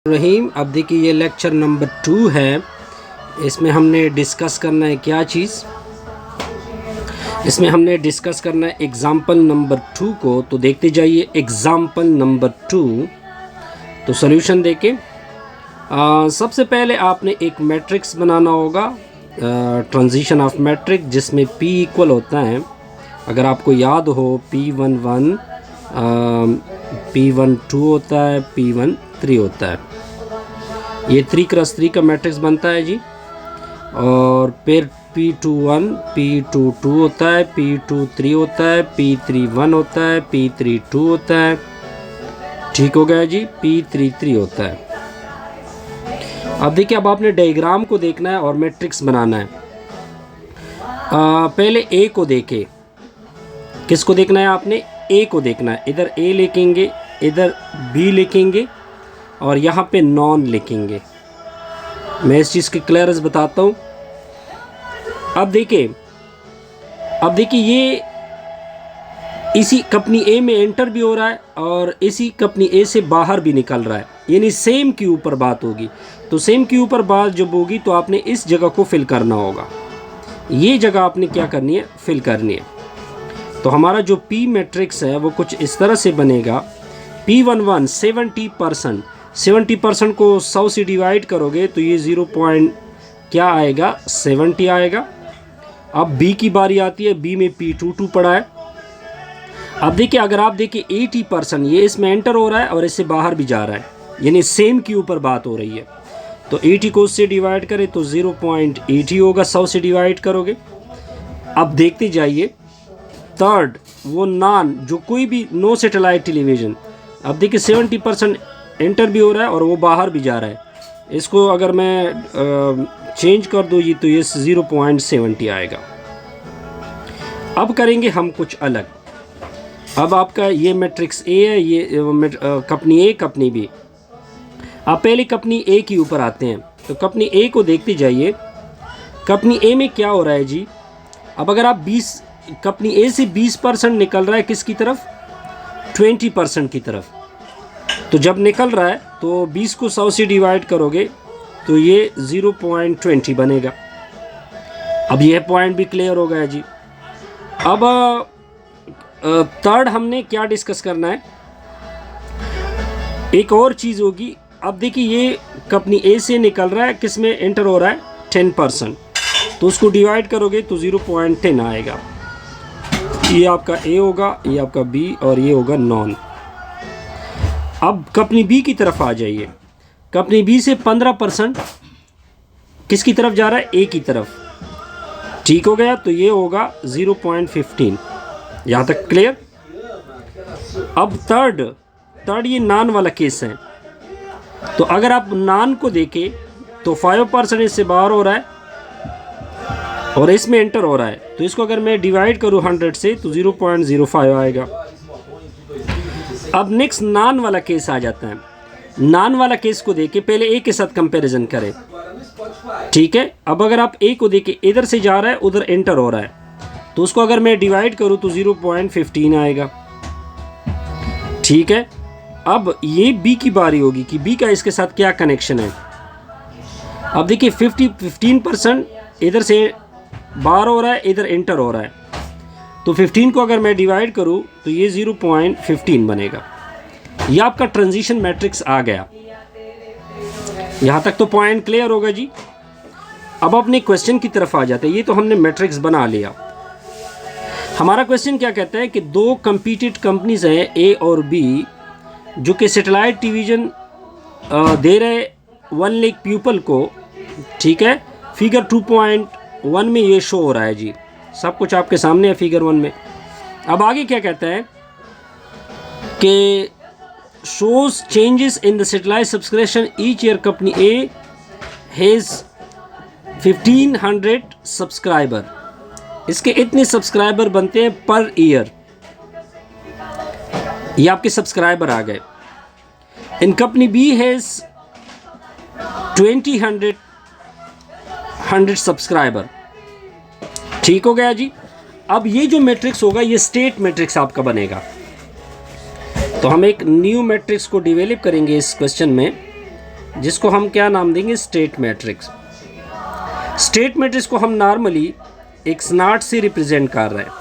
रहीम। अब देखिए ये लेक्चर नंबर 2 है। इसमें हमने डिस्कस करना है क्या चीज़, इसमें हमने डिस्कस करना है एग्ज़ाम्पल नंबर 2 को। तो देखते जाइए एग्ज़ाम्पल नंबर 2। तो सॉल्यूशन देखें। सबसे पहले आपने एक मैट्रिक्स बनाना होगा, ट्रांजिशन ऑफ मैट्रिक्स, जिसमें P इक्वल होता है, अगर आपको याद हो, P11 P12 होता है, P13 होता है। ये 3x3 का मैट्रिक्स बनता है जी। और फिर P21 P22 होता है, P23 होता है, P31 होता है, P32 होता है। ठीक हो गया जी, P33 होता है। अब देखिए, अब आपने डायग्राम को देखना है और मैट्रिक्स बनाना है। पहले A को देखें। किसको देखना है आपने? A को देखना है। इधर A लिखेंगे, इधर B लिखेंगे और यहाँ पे नॉन लिखेंगे। मैं इस चीज़ की क्लियरेंस बताता हूँ। अब देखिए ये इसी कंपनी A में एंटर भी हो रहा है और इसी कंपनी A से बाहर भी निकल रहा है, यानी सेम के ऊपर बात होगी। तो सेम के ऊपर बात जब होगी तो आपने इस जगह को फिल करना होगा। ये जगह आपने क्या करनी है? फिल करनी है। तो हमारा जो P मैट्रिक्स है वो कुछ इस तरह से बनेगा। P11 70% को 100 से डिवाइड करोगे तो ये 0 पॉइंट क्या आएगा? 70 आएगा। अब B की बारी आती है। B में P22 पड़ा है। अब देखिए, अगर आप देखिए 80% ये इसमें एंटर हो रहा है और इससे बाहर भी जा रहा है, यानी सेम के ऊपर बात हो रही है। तो 80 को उससे डिवाइड करें तो 0.80 होगा, 100 से डिवाइड करोगे। अब देखते जाइए थर्ड, वो नॉन, जो कोई भी नो सैटेलाइट टेलीविज़न। अब देखिए 70% एंटर भी हो रहा है और वो बाहर भी जा रहा है। इसको अगर मैं चेंज कर दूँ ये, तो ये 0.70 आएगा। अब करेंगे हम कुछ अलग। अब आपका ये मैट्रिक्स A है, ये कंपनी A कंपनी B। आप पहले कंपनी A के ऊपर आते हैं। तो कंपनी A को देखते जाइए। कंपनी A में क्या हो रहा है जी? अब अगर आप कंपनी A से 20% निकल रहा है, किसकी तरफ? 20% की तरफ। तो जब निकल रहा है तो 20 को 100 से डिवाइड करोगे तो ये 0.20 बनेगा। अब यह पॉइंट भी क्लियर हो गया जी। अब थर्ड हमने क्या डिस्कस करना है? एक और चीज़ होगी। अब देखिए ये कंपनी A से निकल रहा है, किस में एंटर हो रहा है? 10%। तो उसको डिवाइड करोगे तो 0.10 आएगा। ये आपका A होगा, ये आपका B और ये होगा नॉन। अब कंपनी B की तरफ आ जाइए। कंपनी B से 15% किसकी तरफ जा रहा है? A की तरफ। ठीक हो गया, तो ये होगा 0.15। यहाँ तक क्लियर? अब थर्ड ये नॉन वाला केस है। तो अगर आप नॉन को देखें तो 5% इससे बाहर हो रहा है और इसमें एंटर हो रहा है। तो इसको अगर मैं डिवाइड करूँ 100 से तो 0.05 आएगा। अब नेक्स्ट नॉन वाला केस आ जाता है। नॉन वाला केस को देखें, पहले A के साथ कंपैरिजन करें। ठीक है। अब अगर आप A को देखें, इधर से जा रहा है, उधर एंटर हो रहा है, तो उसको अगर मैं डिवाइड करूं तो 0.15 आएगा। ठीक है। अब ये B की बारी होगी कि B का इसके साथ क्या कनेक्शन है। अब देखिए 15% इधर से बाहर हो रहा है, इधर एंटर हो रहा है। तो 15 को अगर मैं डिवाइड करूं तो ये 0.15 बनेगा। ये आपका ट्रांजिशन मैट्रिक्स आ गया। यहाँ तक तो पॉइंट क्लियर होगा जी। अब अपने क्वेश्चन की तरफ आ जाते हैं। ये तो हमने मैट्रिक्स बना लिया। हमारा क्वेश्चन क्या कहता है कि दो कंपीटेड कंपनीज हैं A और B, जो कि सैटेलाइट टेलीविज़न दे रहे 1 लाख पीपल को। ठीक है। फिगर 2.1 में ये शो हो रहा है जी। सब कुछ आपके सामने है फिगर 1 में। अब आगे क्या कहता है कि shows changes in the satellite subscription each year. Company A has 1500 subscriber. इसके इतने सब्सक्राइबर बनते हैं पर ईयर। ये आपके सब्सक्राइबर आ गए। इन कंपनी B हैज़ 100 सब्सक्राइबर। ठीक हो गया जी। अब ये जो मैट्रिक्स होगा ये स्टेट मैट्रिक्स आपका बनेगा। तो हम एक न्यू मैट्रिक्स को डेवलप करेंगे इस क्वेश्चन में। जिसको हम क्या नाम देंगे, स्टेट मैट्रिक्स। स्टेट मैट्रिक्स को हम नॉर्मली x0 से रिप्रेजेंट कर रहे हैं।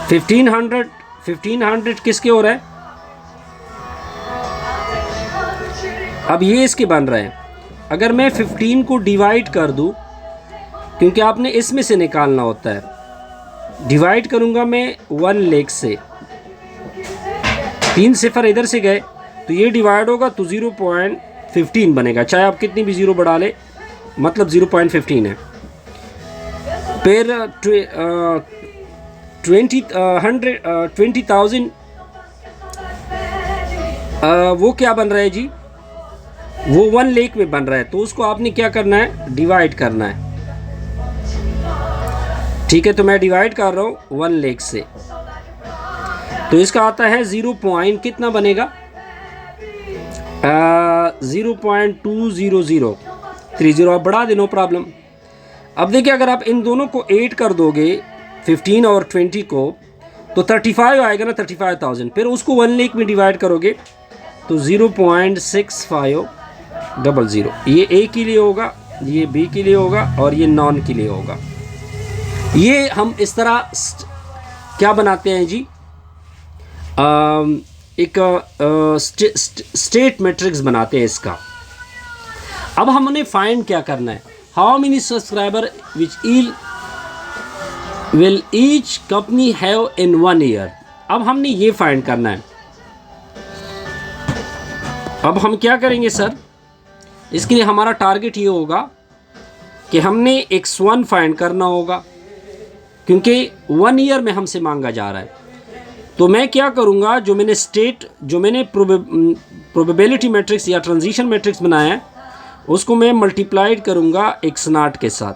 1500 किसके हो रहा है, अब ये इसके बन रहे हैं। अगर मैं 15 को डिवाइड कर दूं, क्योंकि आपने इसमें से निकालना होता है, डिवाइड करूंगा मैं 1 लाख से, 3 सिफर इधर से गए तो ये डिवाइड होगा तो 0.15 बनेगा, चाहे आप कितनी भी ज़ीरो बढ़ा ले, मतलब 0.15 है। फिर 20,000 वो क्या बन रहा है जी, वो 1 लाख में बन रहा है, तो उसको आपने क्या करना है, डिवाइड करना है। ठीक है, तो मैं डिवाइड कर रहा हूँ 1 लाख से, तो इसका आता है 0 पॉइंट कितना बनेगा, 0.20030। आप बढ़ा दे, नो प्रॉब्लम। अब देखिए अगर आप इन दोनों को 8 कर दोगे, 15 और 20 को, तो 35 आएगा ना, 35,000। फिर उसको 1 लाख में डिवाइड करोगे तो 0.6500। ये ए के लिए होगा, ये बी के लिए होगा और ये नॉन के लिए होगा। ये हम इस तरह क्या बनाते हैं जी, एक स्टेट मैट्रिक्स बनाते हैं इसका। अब हमने फाइंड क्या करना है, how many subscriber which will each company have in 1 year. अब हमने ये फाइंड करना है। अब हम क्या करेंगे सर, इसके लिए हमारा टारगेट ये होगा कि हमने x1 फाइंड करना होगा, क्योंकि 1 ईयर में हमसे मांगा जा रहा है। तो मैं क्या करूँगा, जो मैंने प्रोबेबिलिटी मैट्रिक्स या ट्रांजिशन मैट्रिक्स बनाया है, उसको मैं मल्टीप्लाइड करूँगा x0 के साथ।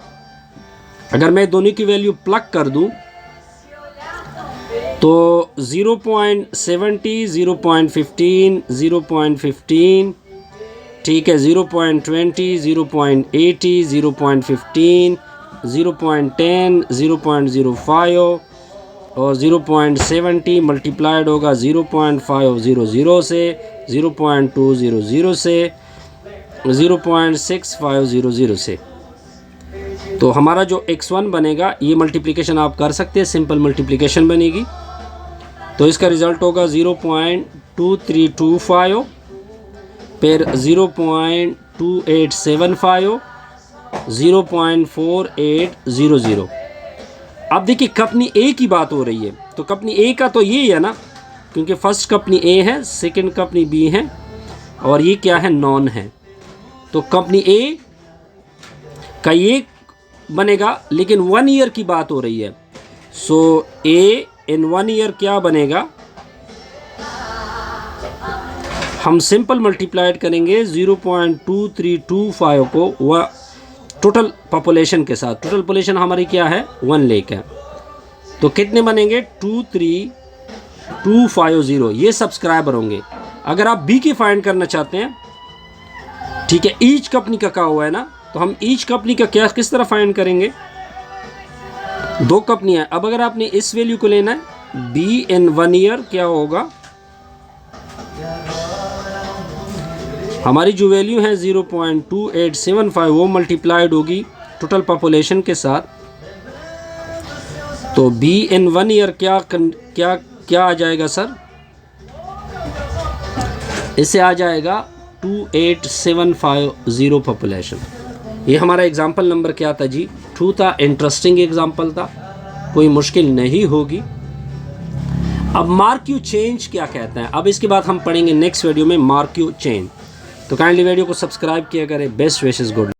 अगर मैं दोनों की वैल्यू प्लग कर दूँ तो 0.70, 0.15, 0.15, ठीक है, 0.20, 0.80, 0.15, 0.10, 0.05 और 0.70 मल्टीप्लाइड होगा 0.500 से, 0.200 से, 0.6500 से। तो हमारा जो x1 बनेगा, ये मल्टीप्लिकेशन आप कर सकते हैं, सिंपल मल्टीप्लिकेशन बनेगी। तो इसका रिज़ल्ट होगा 0.2325, फिर 0.2875, 0.4800। अब देखिए कंपनी ए की बात हो रही है, तो कंपनी ए का तो ये है ना, क्योंकि फर्स्ट कंपनी ए है, सेकंड कंपनी बी है और ये क्या है, नॉन है। तो कंपनी ए का ये बनेगा, लेकिन 1 ईयर की बात हो रही है। सो ए इन 1 ईयर क्या बनेगा, हम सिंपल मल्टीप्लाइड करेंगे 0.2325 को टोटल पॉपुलेशन के साथ। टोटल पॉपुलेशन हमारी क्या है, 1 लाख है, तो कितने बनेंगे, 23250। ये सब्सक्राइबर होंगे। अगर आप बी की फाइंड करना चाहते हैं, ठीक है, ईच कंपनी का कहा हुआ है ना, तो हम ईच कंपनी का क्या किस तरह फाइंड करेंगे, 2 कंपनियां। अब अगर आपने इस वैल्यू को लेना है, बी इन 1 ईयर क्या होगा, हमारी जो वैल्यू है 0.2875, वो मल्टीप्लाइड होगी टोटल पॉपुलेशन के साथ। तो बी इन 1 ईयर क्या आ जाएगा सर, इससे आ जाएगा 28750 पॉपुलेशन। ये हमारा एग्जाम्पल नंबर क्या था जी, 2 था। इंटरेस्टिंग एग्जाम्पल था, कोई मुश्किल नहीं होगी। अब मार्क यू चेंज क्या कहते हैं, अब इसके बाद हम पढ़ेंगे नेक्स्ट वीडियो में मार्क यू चेंज। तो काइंडली वीडियो को सब्सक्राइब किया करें। Best wishes, good.